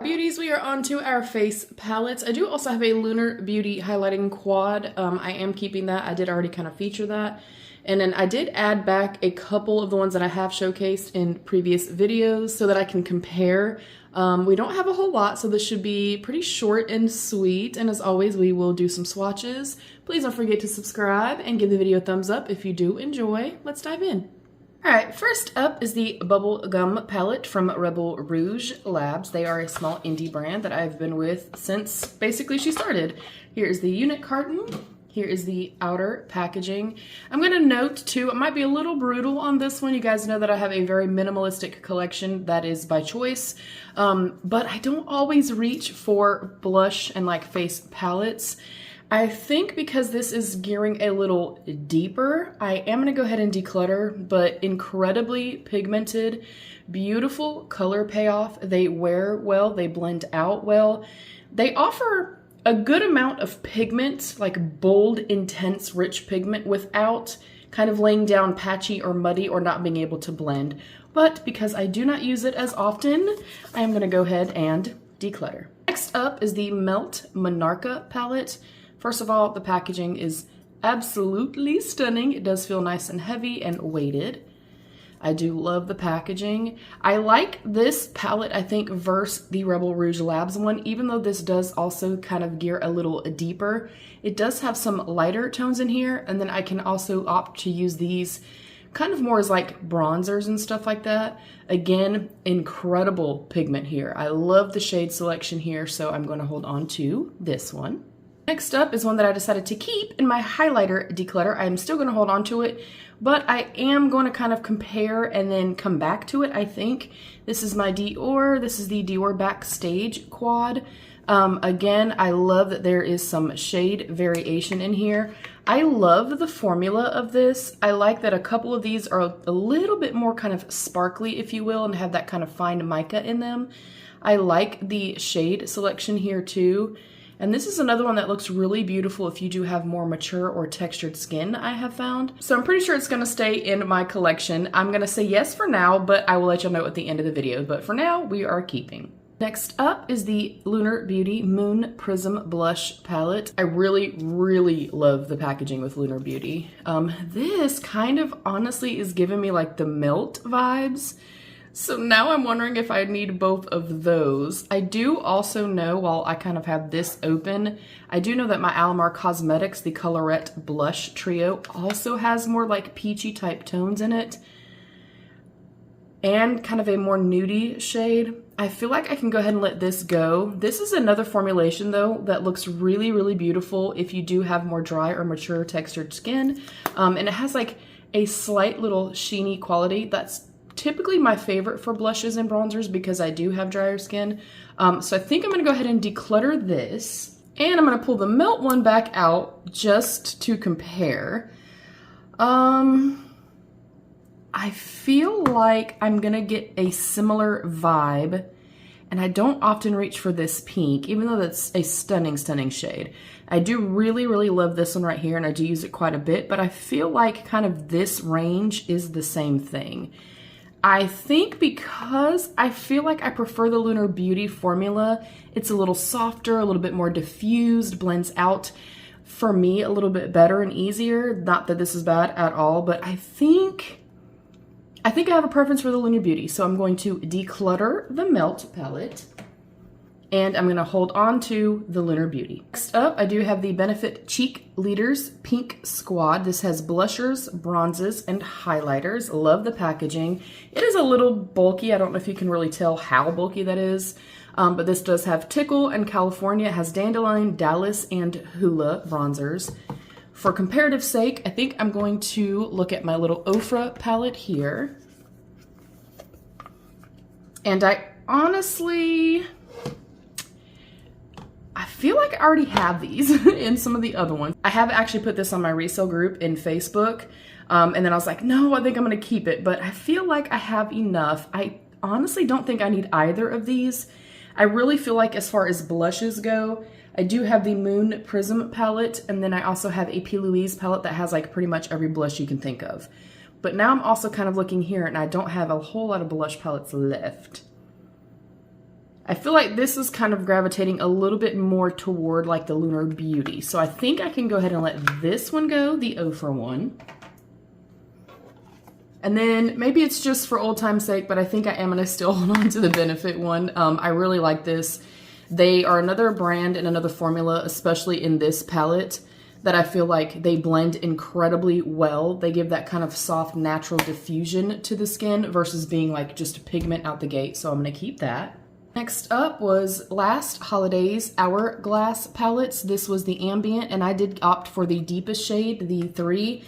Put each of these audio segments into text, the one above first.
Beauties, we are on to our face palettes. I do also have a Lunar Beauty highlighting quad. I am keeping that. I did already kind of feature that. And then I did add back a couple of the ones that I have showcased in previous videos so that I can compare. We don't have a whole lot, so this should be pretty short and sweet. And as always, we will do some swatches. Please don't forget to subscribe and give the video a thumbs up if you do enjoy. Let's dive in. Alright, first up is the Bubble Gum palette from Rouge Labs. They are a small indie brand that I've been with since basically she started. Here is the unit carton. Here is the outer packaging. I'm going to note too, it might be a little brutal on this one. You guys know that I have a very minimalistic collection that is by choice. But I don't always reach for blush and like face palettes. I think because this is gearing a little deeper, I am going to go ahead and declutter, but incredibly pigmented, beautiful color payoff. They wear well, they blend out well. They offer a good amount of pigment, like bold, intense, rich pigment without kind of laying down patchy or muddy or not being able to blend. But because I do not use it as often, I am going to go ahead and declutter. Next up is the Melt Manara palette. First of all, the packaging is absolutely stunning. It does feel nice and heavy and weighted. I do love the packaging. I like this palette, I think, versus the Rouge Labs one, even though this does also kind of gear a little deeper. It does have some lighter tones in here, and then I can also opt to use these kind of more as like bronzers and stuff like that. Again, incredible pigment here. I love the shade selection here, so I'm going to hold on to this one. Next up is one that I decided to keep in my highlighter declutter. I'm still going to hold on to it, but I am going to kind of compare and then come back to it, I think. This is my Dior. This is the Dior Backstage quad. Again, I love that there is some shade variation in here. I love the formula of this. I like that a couple of these are a little bit more kind of sparkly, if you will, and have that kind of fine mica in them. I like the shade selection here too. And this is another one that looks really beautiful if you do have more mature or textured skin, I have found. So I'm pretty sure it's gonna stay in my collection. I'm gonna say yes for now, but I will let y'all know at the end of the video. But for now, we are keeping. Next up is the Lunar Beauty Moon Prism Blush Palette. I really, really love the packaging with Lunar Beauty. This kind of honestly is giving me like the Melt vibes. So now I'm wondering if I need both of those. I do also know, while I kind of have this open, I do know that my Cosmetics, the Colorette Blush Trio, also has more like peachy type tones in it. And kind of a more nudie shade. I feel like I can go ahead and let this go. This is another formulation though that looks really, really beautiful if you do have more dry or mature textured skin. And it has like a slight little sheeny quality that's typically my favorite for blushes and bronzers because I do have drier skin. So I think I'm going to go ahead and declutter this. And I'm going to pull the Melt one back out just to compare. I feel like I'm going to get a similar vibe. And I don't often reach for this pink, even though that's a stunning, stunning shade. I do really, really love this one right here, and I do use it quite a bit. But I feel like kind of this range is the same thing. I think because I feel like I prefer the Lunar Beauty formula. It's a little softer, a little bit more diffused, blends out for me a little bit better and easier. Not that this is bad at all, but I think I have a preference for the Lunar Beauty. So I'm going to declutter the Melt palette. And I'm going to hold on to the Lunar Beauty. Next up, I do have the Benefit Cheek Leaders Pink Squad. This has blushers, bronzes, and highlighters. Love the packaging. It is a little bulky. I don't know if you can really tell how bulky that is. But this does have Tickle and California. It has Dandelion, Dallas, and Hula bronzers. For comparative sake, I think I'm going to look at my little Ofra palette here. And I honestly... I feel like I already have these in some of the other ones. I have actually put this on my resale group in Facebook. And then I was like, no, I think I'm going to keep it. But I feel like I have enough. I honestly don't think I need either of these. I really feel like as far as blushes go, I do have the Moon Prism palette. And then I also have a P. Louise palette that has like pretty much every blush you can think of. But now I'm also kind of looking here and I don't have a whole lot of blush palettes left. I feel like this is kind of gravitating a little bit more toward like the Lunar Beauty. So I think I can go ahead and let this one go, the 0 for 1. And then maybe it's just for old time's sake, but I think I am gonna still hold on to the Benefit one. I really like this. They are another brand and another formula, especially in this palette, that I feel like they blend incredibly well. They give that kind of soft, natural diffusion to the skin versus being like just pigment out the gate. So I'm gonna keep that. Next up was last holiday's Hourglass palettes. This was the Ambient, and I did opt for the deepest shade, the 3.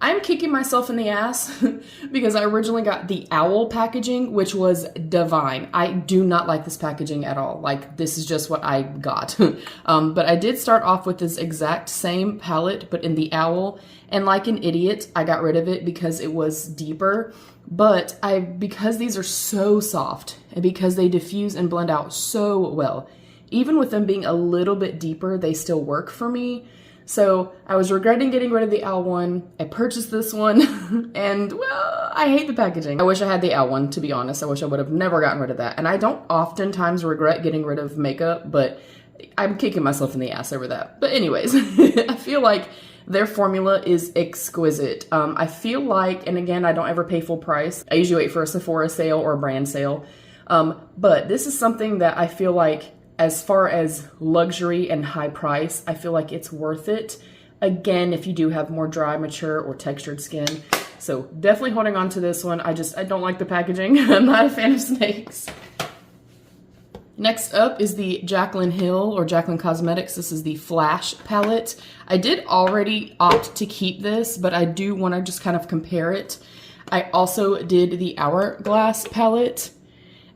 I'm kicking myself in the ass because I originally got the Owl packaging, which was divine. I do not like this packaging at all. Like, this is just what I got. But I did start off with this exact same palette, but in the Owl, and like an idiot, I got rid of it because it was deeper. But because these are so soft and because they diffuse and blend out so well, even with them being a little bit deeper, they still work for me. So I was regretting getting rid of the Owl one. I purchased this one and, well, I hate the packaging. I wish I had the Owl one, to be honest. I wish I would have never gotten rid of that. And I don't oftentimes regret getting rid of makeup, but I'm kicking myself in the ass over that. But anyways, I feel like their formula is exquisite. I feel like, and again, I don't ever pay full price. I usually wait for a Sephora sale or a brand sale. But this is something that I feel like, as far as luxury and high price, I feel like it's worth it. Again, if you do have more dry, mature, or textured skin. So definitely holding on to this one. I don't like the packaging. I'm not a fan of snakes. Next up is the Jaclyn Hill or Jaclyn Cosmetics. This is the Flash palette. I did already opt to keep this, but I do want to just kind of compare it. I also did the Hourglass palette,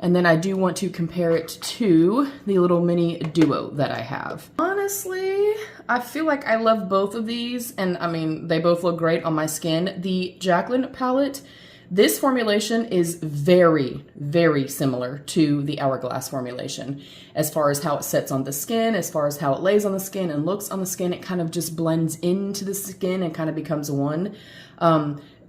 and then I do want to compare it to the little mini duo that I have. Honestly, I feel like I love both of these, and I mean, they both look great on my skin. The Jaclyn palette, this formulation is very, very similar to the Hourglass formulation. As far as how it sets on the skin, as far as how it lays on the skin and looks on the skin, it kind of just blends into the skin and kind of becomes one.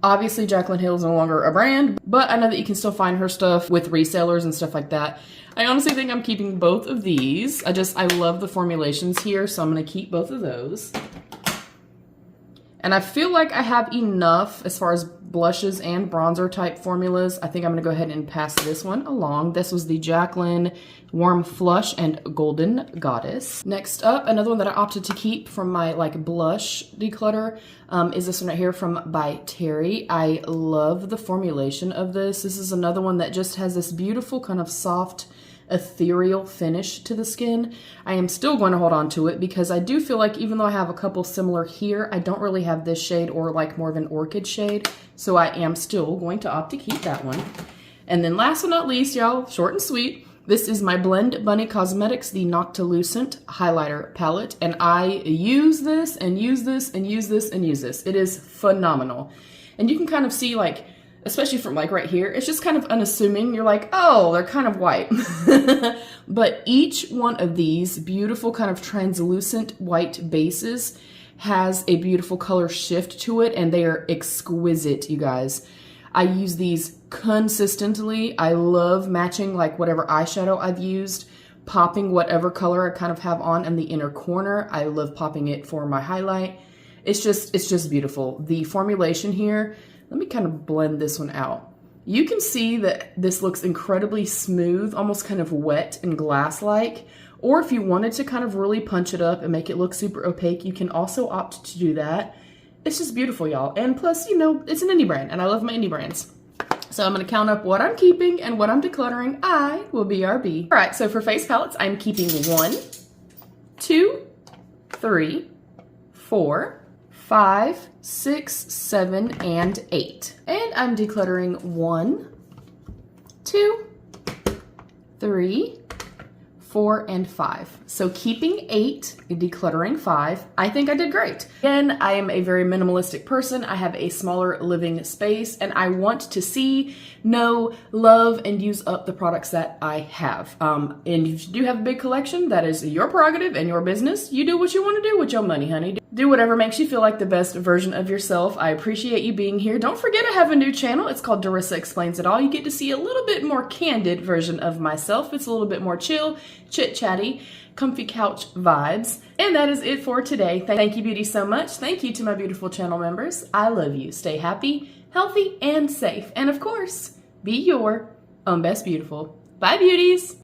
Obviously, Jaclyn Hill is no longer a brand, but I know that you can still find her stuff with resellers and stuff like that. I honestly think I'm keeping both of these. I love the formulations here, so I'm gonna keep both of those. And I feel like I have enough as far as blushes and bronzer type formulas. I think I'm gonna go ahead and pass this one along. This was the Jaclyn Warm Flush and Golden Goddess. Next up, another one that I opted to keep from my like blush declutter is this one right here from by Terry. I love the formulation of this. This is another one that just has this beautiful kind of soft, ethereal finish to the skin. I am still going to hold on to it because I do feel like even though I have a couple similar here, I don't really have this shade or like more of an orchid shade. So I am still going to opt to keep that one. And then last but not least, y'all, short and sweet, this is my Blend Bunny Cosmetics, the Noctilucent Highlighter Palette. And I use this and use this and use this and use this. It is phenomenal. And you can kind of see like, especially from like right here, it's just kind of unassuming. You're like, oh, they're kind of white. But each one of these beautiful kind of translucent white bases has a beautiful color shift to it, and they are exquisite, you guys. I use these consistently. I love matching like whatever eyeshadow I've used, popping whatever color I kind of have on in the inner corner. I love popping it for my highlight. It's just beautiful. The formulation here, let me kind of blend this one out. You can see that this looks incredibly smooth, almost kind of wet and glass-like. Or if you wanted to kind of really punch it up and make it look super opaque, you can also opt to do that. It's just beautiful, y'all. And plus, you know, it's an indie brand, and I love my indie brands. So I'm gonna count up what I'm keeping and what I'm decluttering. I will BRB. All right, so for face palettes, I'm keeping 1, 2, 3, 4, 5, 6, 7, and 8. And I'm decluttering 1, 2, 3, 4, and 5. So keeping 8, decluttering 5, I think I did great. Again, I am a very minimalistic person. I have a smaller living space and I want to see, know, love, and use up the products that I have. And if you do have a big collection, that is your prerogative and your business. You do what you want to do with your money, honey. Do whatever makes you feel like the best version of yourself. I appreciate you being here. Don't forget I have a new channel. It's called Darissa Explains It All. You get to see a little bit more candid version of myself. It's a little bit more chill, chit-chatty, comfy couch vibes. And that is it for today. Thank you, beauty, so much. Thank you to my beautiful channel members. I love you. Stay happy, healthy, and safe. And of course, be your own best beautiful. Bye, beauties.